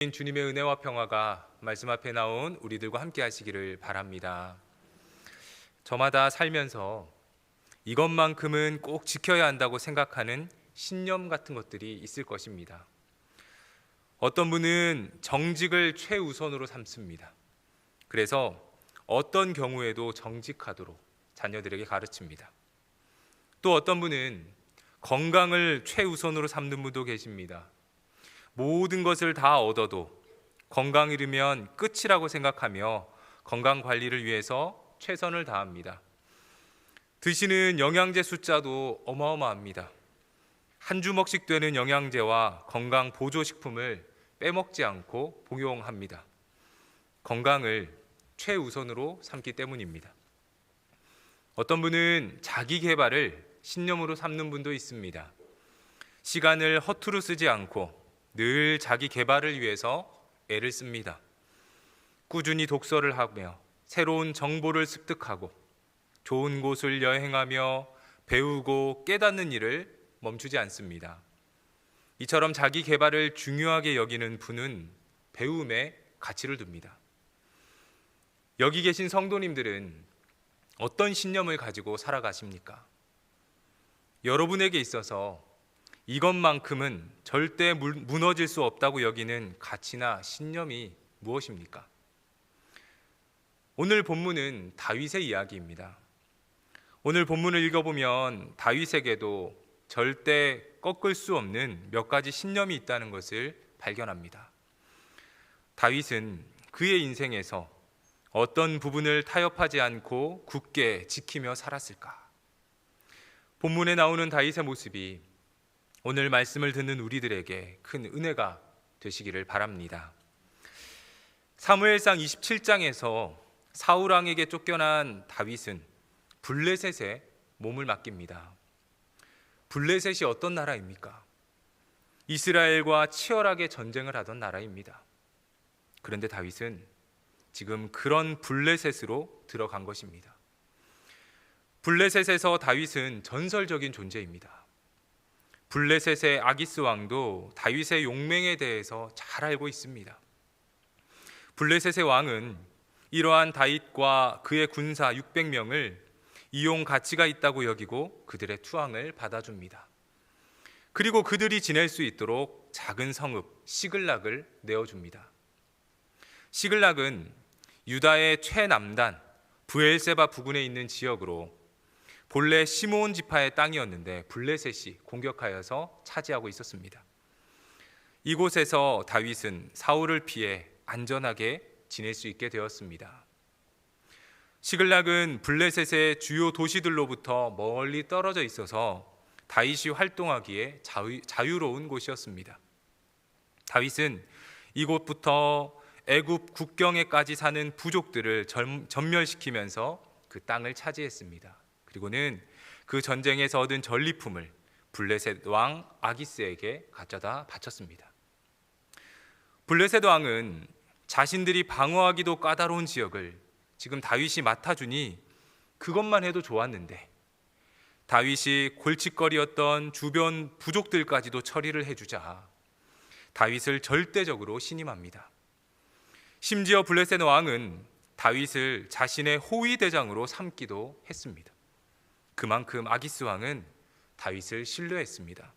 주님의 은혜와 평화가 말씀 앞에 나온 우리들과 함께 하시기를 바랍니다. 저마다 살면서 이것만큼은 꼭 지켜야 한다고 생각하는 신념 같은 것들이 있을 것입니다. 어떤 분은 정직을 최우선으로 삼습니다. 그래서 어떤 경우에도 정직하도록 자녀들에게 가르칩니다. 또 어떤 분은 건강을 최우선으로 삼는 분도 계십니다. 모든 것을 다 얻어도 건강 잃으면 끝이라고 생각하며 건강 관리를 위해서 최선을 다합니다. 드시는 영양제 숫자도 어마어마합니다. 한 주먹씩 되는 영양제와 건강 보조식품을 빼먹지 않고 복용합니다. 건강을 최우선으로 삼기 때문입니다. 어떤 분은 자기 개발을 신념으로 삼는 분도 있습니다. 시간을 허투루 쓰지 않고 늘 자기 개발을 위해서 애를 씁니다. 꾸준히 독서를 하며 새로운 정보를 습득하고 좋은 곳을 여행하며 배우고 깨닫는 일을 멈추지 않습니다. 이처럼 자기 개발을 중요하게 여기는 분은 배움에 가치를 둡니다. 여기 계신 성도님들은 어떤 신념을 가지고 살아가십니까? 여러분에게 있어서 이것만큼은 절대 무너질 수 없다고 여기는 가치나 신념이 무엇입니까? 오늘 본문은 다윗의 이야기입니다. 오늘 본문을 읽어보면 다윗에게도 절대 꺾을 수 없는 몇 가지 신념이 있다는 것을 발견합니다. 다윗은 그의 인생에서 어떤 부분을 타협하지 않고 굳게 지키며 살았을까? 본문에 나오는 다윗의 모습이 오늘 말씀을 듣는 우리들에게 큰 은혜가 되시기를 바랍니다. 사무엘상 27장에서 사울 왕에게 쫓겨난 다윗은 블레셋에 몸을 맡깁니다. 블레셋이 어떤 나라입니까? 이스라엘과 치열하게 전쟁을 하던 나라입니다. 그런데 다윗은 지금 그런 블레셋으로 들어간 것입니다. 블레셋에서 다윗은 전설적인 존재입니다. 블레셋의 아기스 왕도 다윗의 용맹에 대해서 잘 알고 있습니다. 블레셋의 왕은 이러한 다윗과 그의 군사 600명을 이용 가치가 있다고 여기고 그들의 투항을 받아줍니다. 그리고 그들이 지낼 수 있도록 작은 성읍 시글락을 내어줍니다. 시글락은 유다의 최남단 브엘세바 부근에 있는 지역으로 본래 시므온 지파의 땅이었는데 블레셋이 공격하여서 차지하고 있었습니다. 이곳에서 다윗은 사울을 피해 안전하게 지낼 수 있게 되었습니다. 시글락은 블레셋의 주요 도시들로부터 멀리 떨어져 있어서 다윗이 활동하기에 자유로운 곳이었습니다. 다윗은 이곳부터 애굽 국경에까지 사는 부족들을 전멸시키면서 그 땅을 차지했습니다. 그리고는 그 전쟁에서 얻은 전리품을 블레셋 왕 아기스에게 가져다 바쳤습니다. 블레셋 왕은 자신들이 방어하기도 까다로운 지역을 지금 다윗이 맡아주니 그것만 해도 좋았는데 다윗이 골칫거리였던 주변 부족들까지도 처리를 해주자 다윗을 절대적으로 신임합니다. 심지어 블레셋 왕은 다윗을 자신의 호위 대장으로 삼기도 했습니다. 그만큼 아기스 왕은 다윗을 신뢰했습니다.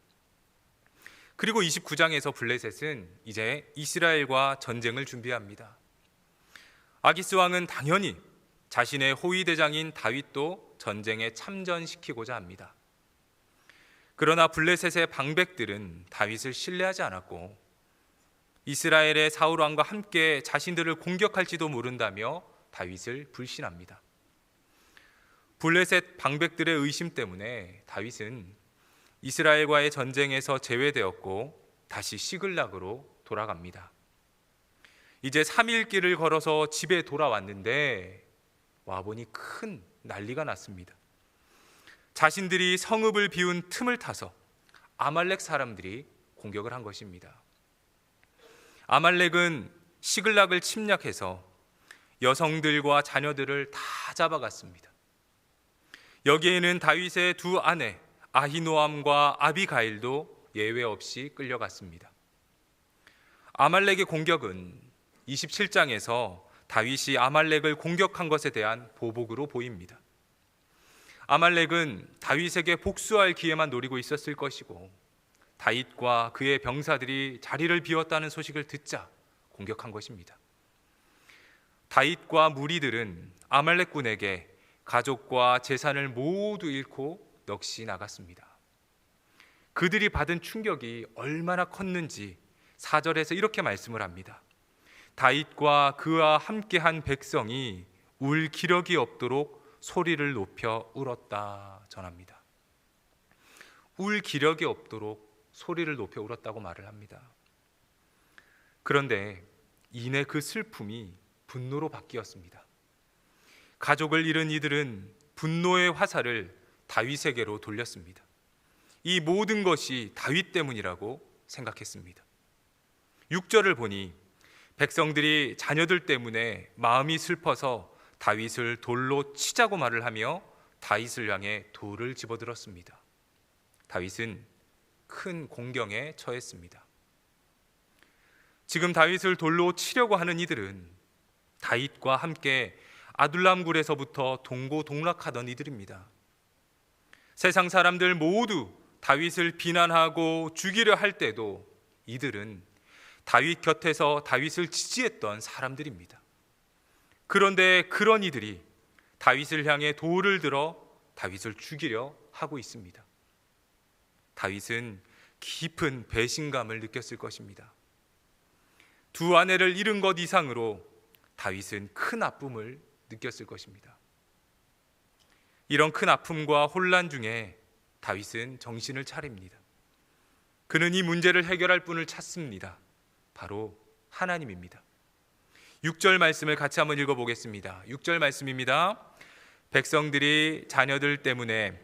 그리고 29장에서 블레셋은 이제 이스라엘과 전쟁을 준비합니다. 아기스 왕은 당연히 자신의 호위 대장인 다윗도 전쟁에 참전시키고자 합니다. 그러나 블레셋의 방백들은 다윗을 신뢰하지 않았고 이스라엘의 사울 왕과 함께 자신들을 공격할지도 모른다며 다윗을 불신합니다. 블레셋 방백들의 의심 때문에 다윗은 이스라엘과의 전쟁에서 제외되었고 다시 시글락으로 돌아갑니다. 이제 3일 길을 걸어서 집에 돌아왔는데 와보니 큰 난리가 났습니다. 자신들이 성읍을 비운 틈을 타서 아말렉 사람들이 공격을 한 것입니다. 아말렉은 시글락을 침략해서 여성들과 자녀들을 다 잡아갔습니다. 여기에는 다윗의 두 아내 아히노암과 아비가일도 예외 없이 끌려갔습니다. 아말렉의 공격은 27장에서 다윗이 아말렉을 공격한 것에 대한 보복으로 보입니다. 아말렉은 다윗에게 복수할 기회만 노리고 있었을 것이고, 다윗과 그의 병사들이 자리를 비웠다는 소식을 듣자 공격한 것입니다. 다윗과 무리들은 아말렉군에게 가족과 재산을 모두 잃고 넋이 나갔습니다. 그들이 받은 충격이 얼마나 컸는지 4절에서 이렇게 말씀을 합니다. 다윗과 그와 함께한 백성이 울 기력이 없도록 소리를 높여 울었다 전합니다. 울 기력이 없도록 소리를 높여 울었다고 말을 합니다. 그런데 이내 그 슬픔이 분노로 바뀌었습니다. 가족을 잃은 이들은 분노의 화살을 다윗에게로 돌렸습니다. 이 모든 것이 다윗 때문이라고 생각했습니다. 6절을 보니 백성들이 자녀들 때문에 마음이 슬퍼서 다윗을 돌로 치자고 말을 하며 다윗을 향해 돌을 집어들었습니다. 다윗은 큰 공경에 처했습니다. 지금 다윗을 돌로 치려고 하는 이들은 다윗과 함께 아둘람 굴에서부터 동고동락하던 이들입니다. 세상 사람들 모두 다윗을 비난하고 죽이려 할 때도 이들은 다윗 곁에서 다윗을 지지했던 사람들입니다. 그런데 그런 이들이 다윗을 향해 돌을 들어 다윗을 죽이려 하고 있습니다. 다윗은 깊은 배신감을 느꼈을 것입니다. 두 아내를 잃은 것 이상으로 다윗은 큰 아픔을 느꼈을 것입니다. 이런 큰 아픔과 혼란 중에 다윗은 정신을 차립니다. 그는 이 문제를 해결할 분을 찾습니다. 바로 하나님입니다. 6절 말씀을 같이 한번 읽어보겠습니다. 6절 말씀입니다. 백성들이 자녀들 때문에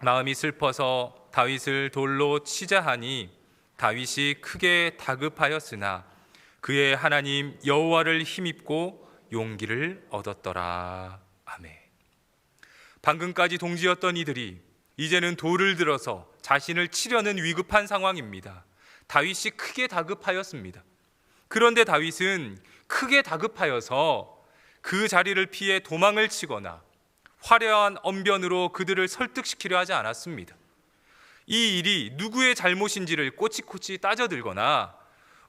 마음이 슬퍼서 다윗을 돌로 치자 하니 다윗이 크게 다급하였으나 그의 하나님 여호와를 힘입고 용기를 얻었더라. 아멘. 방금까지 동지였던 이들이 이제는 돌을 들어서 자신을 치려는 위급한 상황입니다. 다윗이 크게 다급하였습니다. 그런데 다윗은 크게 다급하여서 그 자리를 피해 도망을 치거나 화려한 언변으로 그들을 설득시키려 하지 않았습니다. 이 일이 누구의 잘못인지를 꼬치꼬치 따져들거나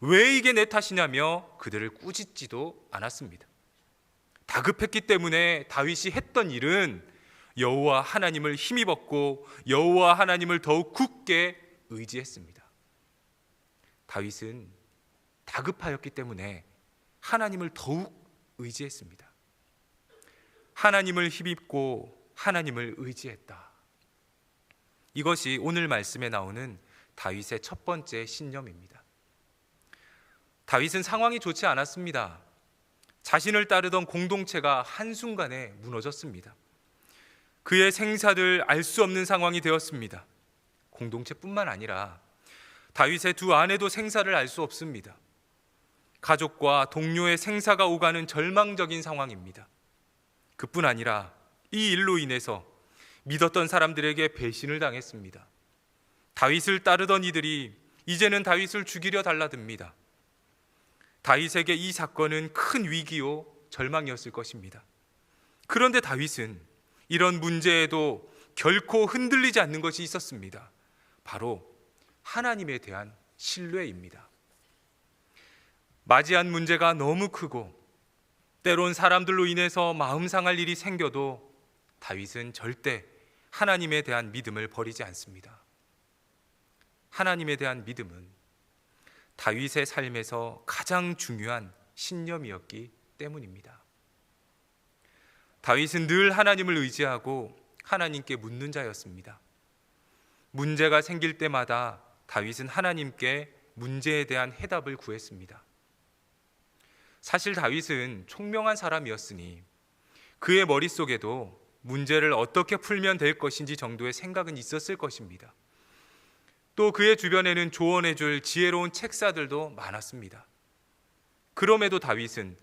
왜 이게 내 탓이냐며 그들을 꾸짖지도 않았습니다. 다급했기 때문에 다윗이 했던 일은 여호와 하나님을 힘입었고 여호와 하나님을 더욱 굳게 의지했습니다. 다윗은 다급하였기 때문에 하나님을 더욱 의지했습니다. 하나님을 힘입고 하나님을 의지했다. 이것이 오늘 말씀에 나오는 다윗의 첫 번째 신념입니다. 다윗은 상황이 좋지 않았습니다. 자신을 따르던 공동체가 한순간에 무너졌습니다. 그의 생사를 알 수 없는 상황이 되었습니다. 공동체뿐만 아니라 다윗의 두 아내도 생사를 알 수 없습니다. 가족과 동료의 생사가 오가는 절망적인 상황입니다. 그뿐 아니라 이 일로 인해서 믿었던 사람들에게 배신을 당했습니다. 다윗을 따르던 이들이 이제는 다윗을 죽이려 달라듭니다. 다윗에게 이 사건은 큰 위기요 절망이었을 것입니다. 그런데 다윗은 이런 문제에도 결코 흔들리지 않는 것이 있었습니다. 바로 하나님에 대한 신뢰입니다. 맞이한 문제가 너무 크고 때론 사람들로 인해서 마음 상할 일이 생겨도 다윗은 절대 하나님에 대한 믿음을 버리지 않습니다. 하나님에 대한 믿음은 다윗의 삶에서 가장 중요한 신념이었기 때문입니다. 다윗은 늘 하나님을 의지하고 하나님께 묻는 자였습니다. 문제가 생길 때마다 다윗은 하나님께 문제에 대한 해답을 구했습니다. 사실 다윗은 총명한 사람이었으니 그의 머릿속에도 문제를 어떻게 풀면 될 것인지 정도의 생각은 있었을 것입니다. 또 그의 주변에는 조언해 줄 지혜로운 책사들도 많았습니다. 그럼에도 다윗은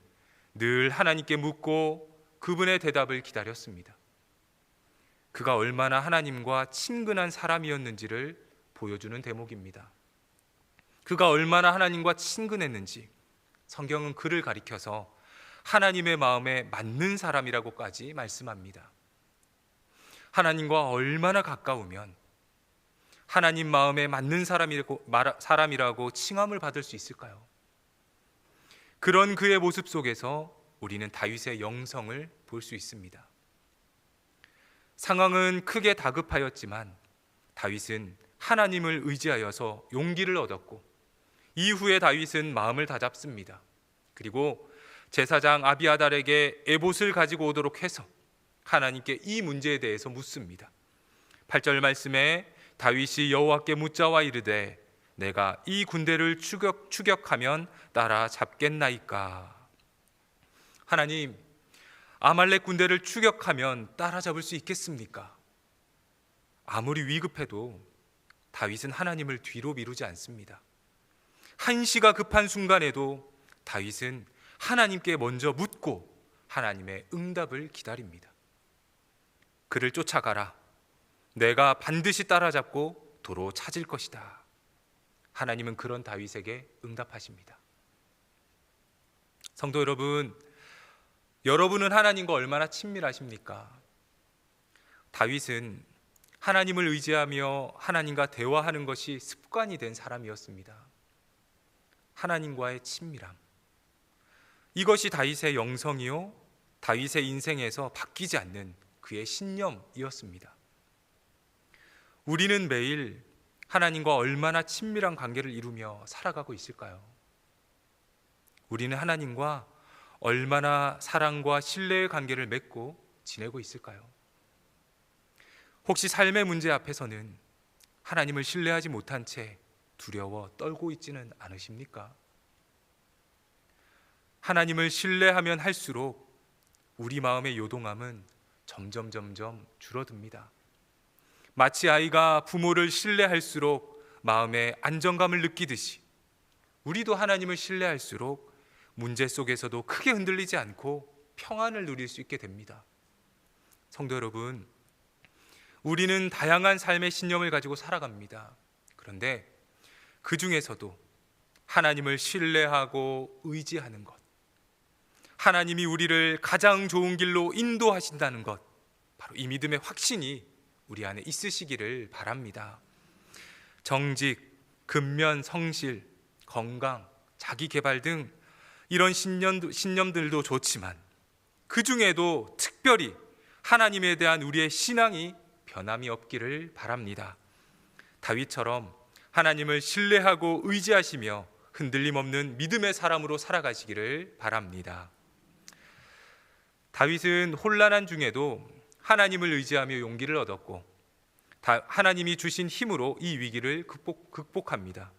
늘 하나님께 묻고 그분의 대답을 기다렸습니다. 그가 얼마나 하나님과 친근한 사람이었는지를 보여주는 대목입니다. 그가 얼마나 하나님과 친근했는지 성경은 그를 가리켜서 하나님의 마음에 맞는 사람이라고까지 말씀합니다. 하나님과 얼마나 가까우면 하나님 마음에 맞는 사람이라고 칭함을 받을 수 있을까요? 그런 그의 모습 속에서 우리는 다윗의 영성을 볼 수 있습니다. 상황은 크게 다급하였지만 다윗은 하나님을 의지하여서 용기를 얻었고, 이후에 다윗은 마음을 다잡습니다. 그리고 제사장 아비아달에게 에봇을 가지고 오도록 해서 하나님께 이 문제에 대해서 묻습니다. 8절 말씀에 다윗이 여호와께 묻자와 이르되 내가 이 군대를 추격하면 따라잡겠나이까. 하나님, 아말렉 군대를 추격하면 따라잡을 수 있겠습니까? 아무리 위급해도 다윗은 하나님을 뒤로 미루지 않습니다. 한시가 급한 순간에도 다윗은 하나님께 먼저 묻고 하나님의 응답을 기다립니다. 그를 쫓아가라. 내가 반드시 따라잡고 도로 찾을 것이다. 하나님은 그런 다윗에게 응답하십니다. 성도 여러분, 여러분은 하나님과 얼마나 친밀하십니까? 다윗은 하나님을 의지하며 하나님과 대화하는 것이 습관이 된 사람이었습니다. 하나님과의 친밀함, 이것이 다윗의 영성이요, 다윗의 인생에서 바뀌지 않는 그의 신념이었습니다. 우리는 매일 하나님과 얼마나 친밀한 관계를 이루며 살아가고 있을까요? 우리는 하나님과 얼마나 사랑과 신뢰의 관계를 맺고 지내고 있을까요? 혹시 삶의 문제 앞에서는 하나님을 신뢰하지 못한 채 두려워 떨고 있지는 않으십니까? 하나님을 신뢰하면 할수록 우리 마음의 요동함은 점점 줄어듭니다. 마치 아이가 부모를 신뢰할수록 마음의 안정감을 느끼듯이 우리도 하나님을 신뢰할수록 문제 속에서도 크게 흔들리지 않고 평안을 누릴 수 있게 됩니다. 성도 여러분, 우리는 다양한 삶의 신념을 가지고 살아갑니다. 그런데 그 중에서도 하나님을 신뢰하고 의지하는 것, 하나님이 우리를 가장 좋은 길로 인도하신다는 것, 바로 이 믿음의 확신이 우리 안에 있으시기를 바랍니다. 정직, 근면, 성실, 건강, 자기개발 등 이런 신념들도 좋지만 그 중에도 특별히 하나님에 대한 우리의 신앙이 변함이 없기를 바랍니다. 다윗처럼 하나님을 신뢰하고 의지하시며 흔들림 없는 믿음의 사람으로 살아가시기를 바랍니다. 다윗은 혼란한 중에도 하나님을 의지하며 용기를 얻었고 하나님이 주신 힘으로 이 위기를 극복합니다.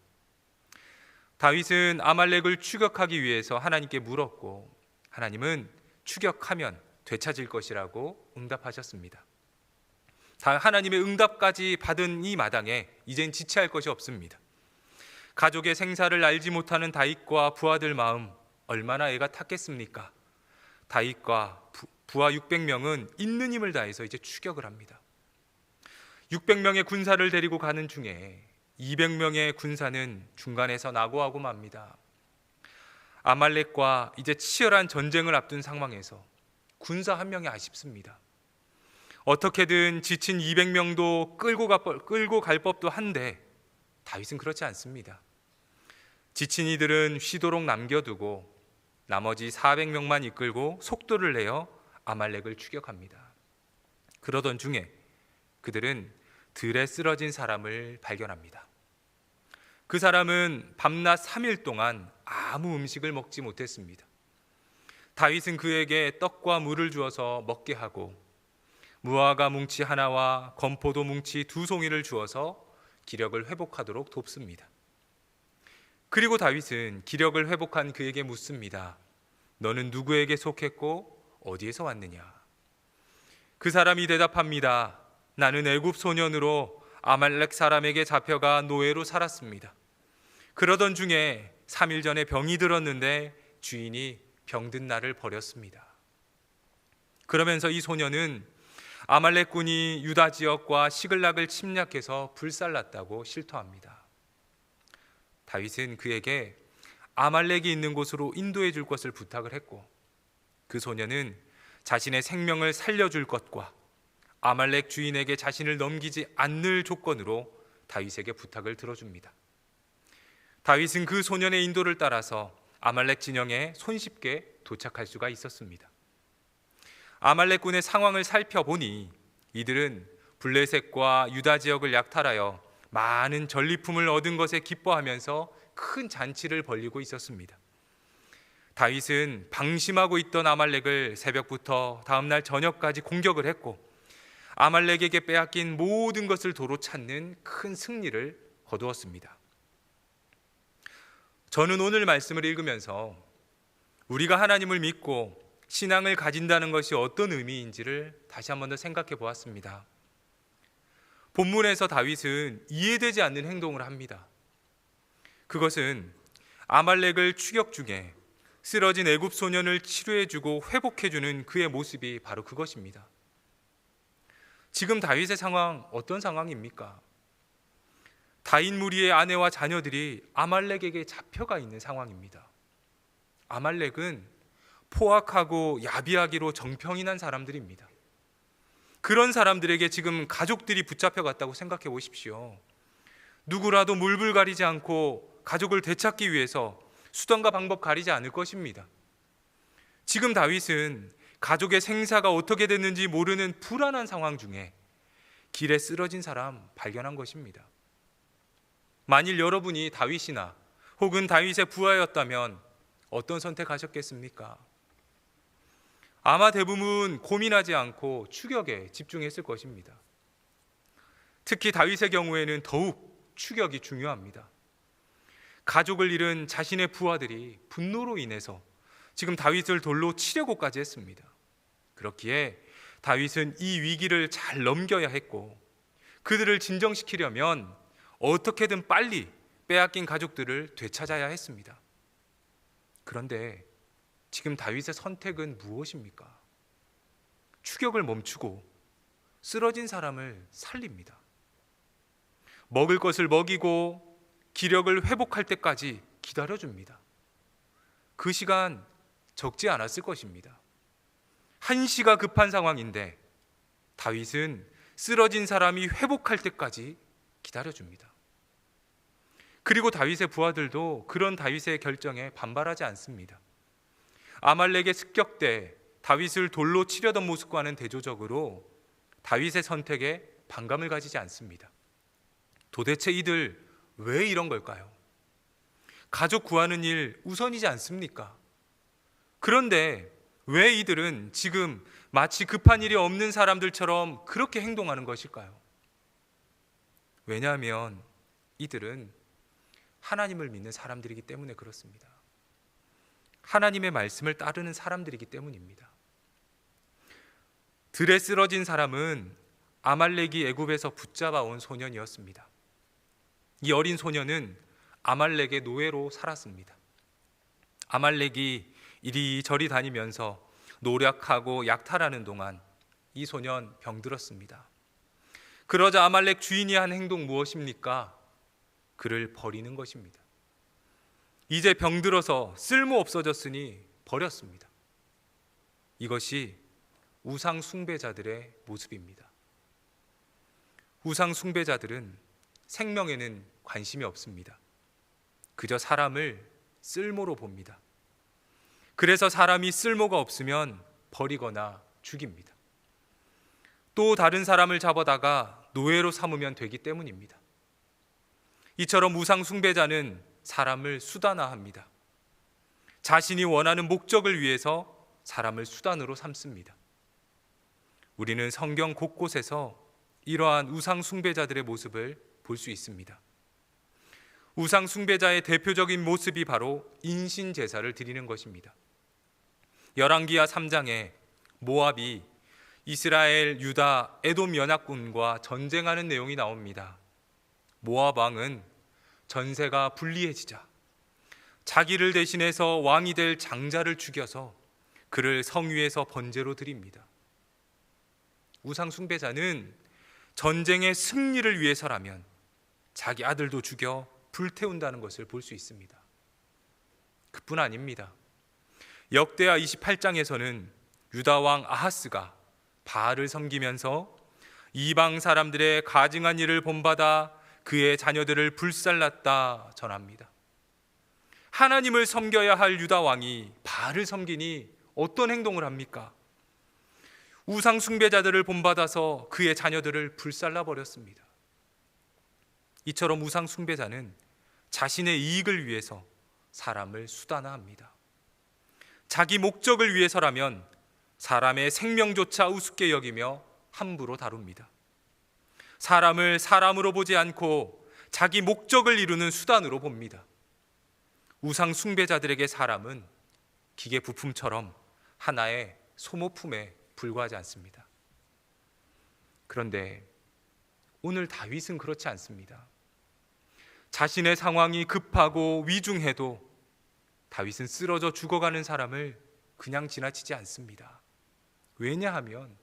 다윗은 아말렉을 추격하기 위해서 하나님께 물었고 하나님은 추격하면 되찾을 것이라고 응답하셨습니다. 하나님의 응답까지 받은 이 마당에 이젠 지체할 것이 없습니다. 가족의 생사를 알지 못하는 다윗과 부하들 마음 얼마나 애가 탔겠습니까? 다윗과 부하 600명은 있는 힘을 다해서 이제 추격을 합니다. 600명의 군사를 데리고 가는 중에 200명의 군사는 중간에서 낙오하고 맙니다. 아말렉과 이제 치열한 전쟁을 앞둔 상황에서 군사 한 명이 아쉽습니다. 어떻게든 지친 200명도 끌고 갈 법도 한데 다윗은 그렇지 않습니다. 지친 이들은 쉬도록 남겨두고 나머지 400명만 이끌고 속도를 내어 아말렉을 추격합니다. 그러던 중에 그들은 들에 쓰러진 사람을 발견합니다. 그 사람은 밤낮 3일 동안 아무 음식을 먹지 못했습니다. 다윗은 그에게 떡과 물을 주어서 먹게 하고 무화과 뭉치 하나와 건포도 뭉치 2송이를 주어서 기력을 회복하도록 돕습니다. 그리고 다윗은 기력을 회복한 그에게 묻습니다. 너는 누구에게 속했고 어디에서 왔느냐? 그 사람이 대답합니다. 나는 애굽 소년으로 아말렉 사람에게 잡혀가 노예로 살았습니다. 그러던 중에 3일 전에 병이 들었는데 주인이 병든 나를 버렸습니다. 그러면서 이 소년은 아말렉군이 유다 지역과 시글락을 침략해서 불살랐다고 실토합니다. 다윗은 그에게 아말렉이 있는 곳으로 인도해 줄 것을 부탁을 했고, 그 소년은 자신의 생명을 살려줄 것과 아말렉 주인에게 자신을 넘기지 않을 조건으로 다윗에게 부탁을 들어줍니다. 다윗은 그 소년의 인도를 따라서 아말렉 진영에 손쉽게 도착할 수가 있었습니다. 아말렉군의 상황을 살펴보니 이들은 블레셋과 유다 지역을 약탈하여 많은 전리품을 얻은 것에 기뻐하면서 큰 잔치를 벌이고 있었습니다. 다윗은 방심하고 있던 아말렉을 새벽부터 다음날 저녁까지 공격을 했고, 아말렉에게 빼앗긴 모든 것을 도로 찾는 큰 승리를 거두었습니다. 저는 오늘 말씀을 읽으면서 우리가 하나님을 믿고 신앙을 가진다는 것이 어떤 의미인지를 다시 한 번 더 생각해 보았습니다. 본문에서 다윗은 이해되지 않는 행동을 합니다. 그것은 아말렉을 추격 중에 쓰러진 애굽 소년을 치료해주고 회복해주는 그의 모습이 바로 그것입니다. 지금 다윗의 상황 어떤 상황입니까? 다윗 무리의 아내와 자녀들이 아말렉에게 잡혀가 있는 상황입니다. 아말렉은 포악하고 야비하기로 정평이 난 사람들입니다. 그런 사람들에게 지금 가족들이 붙잡혀 갔다고 생각해 보십시오. 누구라도 물불 가리지 않고 가족을 되찾기 위해서 수단과 방법 가리지 않을 것입니다. 지금 다윗은 가족의 생사가 어떻게 됐는지 모르는 불안한 상황 중에 길에 쓰러진 사람 발견한 것입니다. 만일 여러분이 다윗이나 혹은 다윗의 부하였다면 어떤 선택하셨겠습니까? 아마 대부분 고민하지 않고 추격에 집중했을 것입니다. 특히 다윗의 경우에는 더욱 추격이 중요합니다. 가족을 잃은 자신의 부하들이 분노로 인해서 지금 다윗을 돌로 치려고까지 했습니다. 그렇기에 다윗은 이 위기를 잘 넘겨야 했고, 그들을 진정시키려면 어떻게든 빨리 빼앗긴 가족들을 되찾아야 했습니다. 그런데 지금 다윗의 선택은 무엇입니까? 추격을 멈추고 쓰러진 사람을 살립니다. 먹을 것을 먹이고 기력을 회복할 때까지 기다려줍니다. 그 시간 적지 않았을 것입니다. 한시가 급한 상황인데 다윗은 쓰러진 사람이 회복할 때까지 기다려줍니다. 그리고 다윗의 부하들도 그런 다윗의 결정에 반발하지 않습니다. 아말렉의 습격때 다윗을 돌로 치려던 모습과는 대조적으로 다윗의 선택에 반감을 가지지 않습니다. 도대체 이들 왜 이런 걸까요? 가족 구하는 일 우선이지 않습니까? 그런데 왜 이들은 지금 마치 급한 일이 없는 사람들처럼 그렇게 행동하는 것일까요? 왜냐하면 이들은 하나님을 믿는 사람들이기 때문에 그렇습니다. 하나님의 말씀을 따르는 사람들이기 때문입니다. 들에 쓰러진 사람은 아말렉이 애굽에서 붙잡아온 소년이었습니다. 이 어린 소년은 아말렉의 노예로 살았습니다. 아말렉이 이리저리 다니면서 노력하고 약탈하는 동안 이 소년 병들었습니다. 그러자 아말렉 주인이 한 행동 무엇입니까? 그를 버리는 것입니다. 이제 병들어서 쓸모 없어졌으니 버렸습니다. 이것이 우상 숭배자들의 모습입니다. 우상 숭배자들은 생명에는 관심이 없습니다. 그저 사람을 쓸모로 봅니다. 그래서 사람이 쓸모가 없으면 버리거나 죽입니다. 또 다른 사람을 잡아다가 노예로 삼으면 되기 때문입니다. 이처럼 우상 숭배자는 사람을 수단화합니다. 자신이 원하는 목적을 위해서 사람을 수단으로 삼습니다. 우리는 성경 곳곳에서 이러한 우상 숭배자들의 모습을 볼 수 있습니다. 우상 숭배자의 대표적인 모습이 바로 인신 제사를 드리는 것입니다. 열왕기하 3장에 모압이 이스라엘, 유다, 에돔 연합군과 전쟁하는 내용이 나옵니다. 모압 왕은 전세가 불리해지자 자기를 대신해서 왕이 될 장자를 죽여서 그를 성 위에서 번제로 드립니다. 우상 숭배자는 전쟁의 승리를 위해서라면 자기 아들도 죽여 불태운다는 것을 볼 수 있습니다. 그뿐 아닙니다. 역대하 28장에서는 유다 왕 아하스가 바알을 섬기면서 이방 사람들의 가증한 일을 본받아 그의 자녀들을 불살랐다 전합니다. 하나님을 섬겨야 할 유다 왕이 바알을 섬기니 어떤 행동을 합니까? 우상 숭배자들을 본받아서 그의 자녀들을 불살라 버렸습니다. 이처럼 우상 숭배자는 자신의 이익을 위해서 사람을 수단화합니다. 자기 목적을 위해서라면 사람의 생명조차 우습게 여기며 함부로 다룹니다. 사람을 사람으로 보지 않고 자기 목적을 이루는 수단으로 봅니다. 우상 숭배자들에게 사람은 기계 부품처럼 하나의 소모품에 불과하지 않습니다. 그런데 오늘 다윗은 그렇지 않습니다. 자신의 상황이 급하고 위중해도 다윗은 쓰러져 죽어가는 사람을 그냥 지나치지 않습니다. 왜냐하면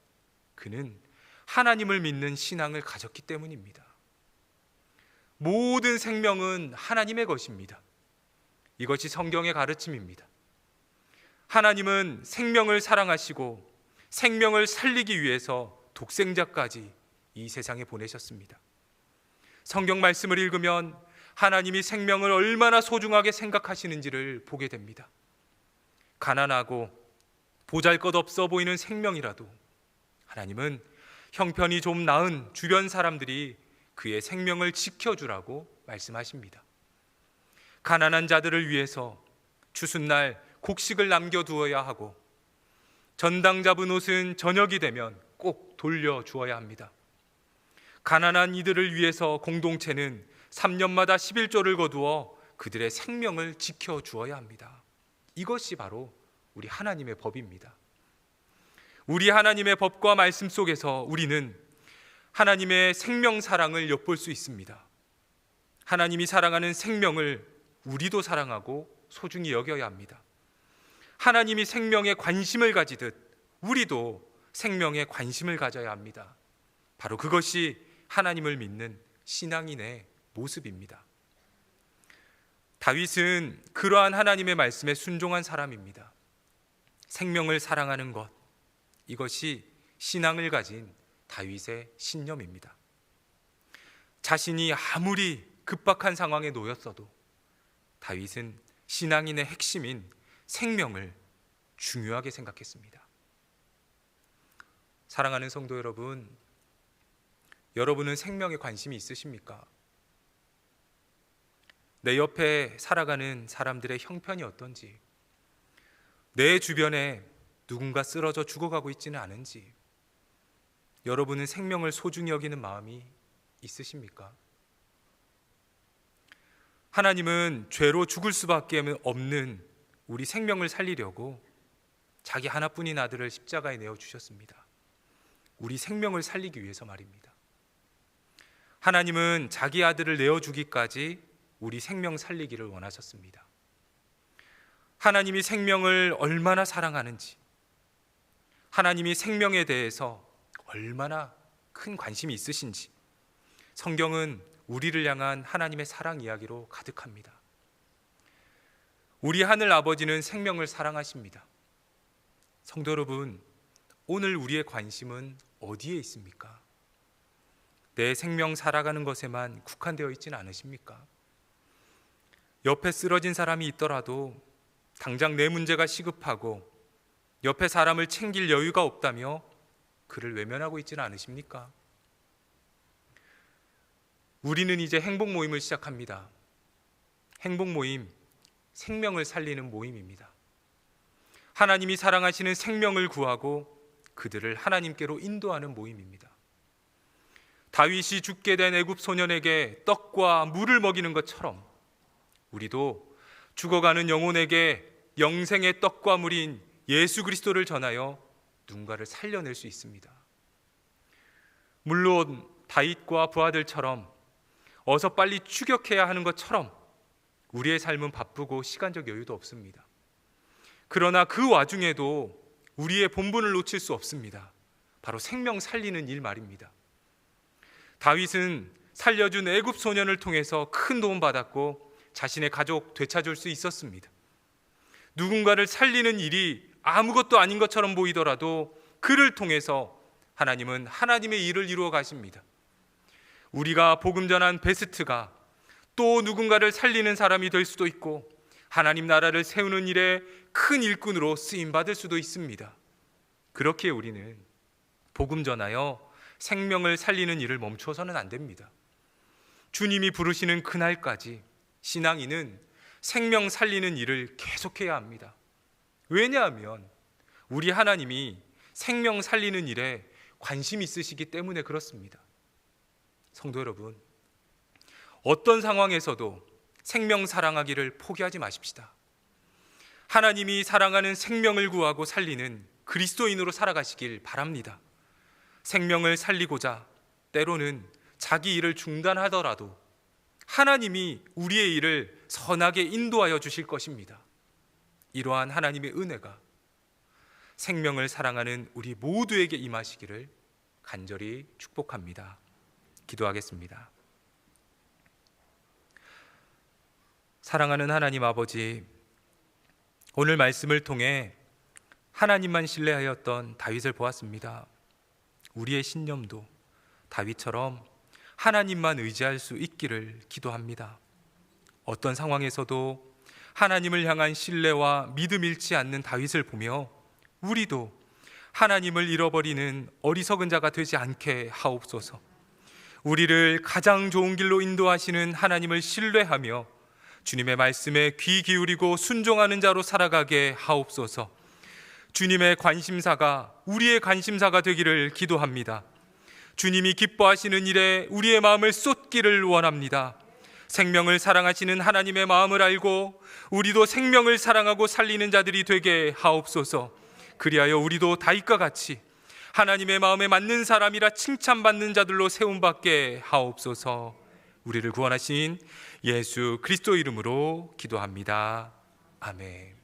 그는 하나님을 믿는 신앙을 가졌기 때문입니다. 모든 생명은 하나님의 것입니다. 이것이 성경의 가르침입니다. 하나님은 생명을 사랑하시고 생명을 살리기 위해서 독생자까지 이 세상에 보내셨습니다. 성경 말씀을 읽으면 하나님이 생명을 얼마나 소중하게 생각하시는지를 보게 됩니다. 가난하고 보잘것없어 보이는 생명이라도 하나님은 형편이 좀 나은 주변 사람들이 그의 생명을 지켜주라고 말씀하십니다. 가난한 자들을 위해서 추순날 곡식을 남겨두어야 하고 전당 잡은 옷은 저녁이 되면 꼭 돌려주어야 합니다. 가난한 이들을 위해서 공동체는 3년마다 11조를 거두어 그들의 생명을 지켜주어야 합니다. 이것이 바로 우리 하나님의 법입니다. 우리 하나님의 법과 말씀 속에서 우리는 하나님의 생명 사랑을 엿볼 수 있습니다. 하나님이 사랑하는 생명을 우리도 사랑하고 소중히 여겨야 합니다. 하나님이 생명에 관심을 가지듯 우리도 생명에 관심을 가져야 합니다. 바로 그것이 하나님을 믿는 신앙인의 모습입니다. 다윗은 그러한 하나님의 말씀에 순종한 사람입니다. 생명을 사랑하는 것, 이것이 신앙을 가진 다윗의 신념입니다. 자신이 아무리 급박한 상황에 놓였어도 다윗은 신앙인의 핵심인 생명을 중요하게 생각했습니다. 사랑하는 성도 여러분, 여러분은 생명에 관심이 있으십니까? 내 옆에 살아가는 사람들의 형편이 어떤지, 내 주변에 누군가 쓰러져 죽어가고 있지는 않은지, 여러분은 생명을 소중히 여기는 마음이 있으십니까? 하나님은 죄로 죽을 수밖에 없는 우리 생명을 살리려고 자기 하나뿐인 아들을 십자가에 내어주셨습니다. 우리 생명을 살리기 위해서 말입니다. 하나님은 자기 아들을 내어주기까지 우리 생명 살리기를 원하셨습니다. 하나님이 생명을 얼마나 사랑하는지, 하나님이 생명에 대해서 얼마나 큰 관심이 있으신지 성경은 우리를 향한 하나님의 사랑 이야기로 가득합니다. 우리 하늘 아버지는 생명을 사랑하십니다. 성도 여러분, 오늘 우리의 관심은 어디에 있습니까? 내 생명 살아가는 것에만 국한되어 있지는 않으십니까? 옆에 쓰러진 사람이 있더라도 당장 내 문제가 시급하고 옆에 사람을 챙길 여유가 없다며 그를 외면하고 있지는 않으십니까? 우리는 이제 행복 모임을 시작합니다. 행복 모임, 생명을 살리는 모임입니다. 하나님이 사랑하시는 생명을 구하고 그들을 하나님께로 인도하는 모임입니다. 다윗이 죽게 된 애굽 소년에게 떡과 물을 먹이는 것처럼 우리도 죽어가는 영혼에게 영생의 떡과 물인 예수 그리스도를 전하여 누군가를 살려낼 수 있습니다. 물론 다윗과 부하들처럼 어서 빨리 추격해야 하는 것처럼 우리의 삶은 바쁘고 시간적 여유도 없습니다. 그러나 그 와중에도 우리의 본분을 놓칠 수 없습니다. 바로 생명 살리는 일 말입니다. 다윗은 살려준 애굽 소년을 통해서 큰 도움 받았고 자신의 가족 되찾을 수 있었습니다. 누군가를 살리는 일이 아무것도 아닌 것처럼 보이더라도 그를 통해서 하나님은 하나님의 일을 이루어 가십니다. 우리가 복음 전한 베스트가 또 누군가를 살리는 사람이 될 수도 있고 하나님 나라를 세우는 일에 큰 일꾼으로 쓰임받을 수도 있습니다. 그렇게 우리는 복음 전하여 생명을 살리는 일을 멈춰서는 안 됩니다. 주님이 부르시는 그날까지 신앙인은 생명 살리는 일을 계속해야 합니다. 왜냐하면 우리 하나님이 생명 살리는 일에 관심 있으시기 때문에 그렇습니다. 성도 여러분, 어떤 상황에서도 생명 사랑하기를 포기하지 마십시다. 하나님이 사랑하는 생명을 구하고 살리는 그리스도인으로 살아가시길 바랍니다. 생명을 살리고자 때로는 자기 일을 중단하더라도 하나님이 우리의 일을 선하게 인도하여 주실 것입니다. 이러한 하나님의 은혜가 생명을 사랑하는 우리 모두에게 임하시기를 간절히 축복합니다. 기도하겠습니다. 사랑하는 하나님 아버지, 오늘 말씀을 통해 하나님만 신뢰하였던 다윗을 보았습니다. 우리의 신념도 다윗처럼 하나님만 의지할 수 있기를 기도합니다. 어떤 상황에서도 하나님을 향한 신뢰와 믿음 잃지 않는 다윗을 보며 우리도 하나님을 잃어버리는 어리석은 자가 되지 않게 하옵소서. 우리를 가장 좋은 길로 인도하시는 하나님을 신뢰하며 주님의 말씀에 귀 기울이고 순종하는 자로 살아가게 하옵소서. 주님의 관심사가 우리의 관심사가 되기를 기도합니다. 주님이 기뻐하시는 일에 우리의 마음을 쏟기를 원합니다. 생명을 사랑하시는 하나님의 마음을 알고 우리도 생명을 사랑하고 살리는 자들이 되게 하옵소서. 그리하여 우리도 다윗과 같이 하나님의 마음에 맞는 사람이라 칭찬받는 자들로 세움받게 하옵소서. 우리를 구원하신 예수 그리스도 이름으로 기도합니다. 아멘.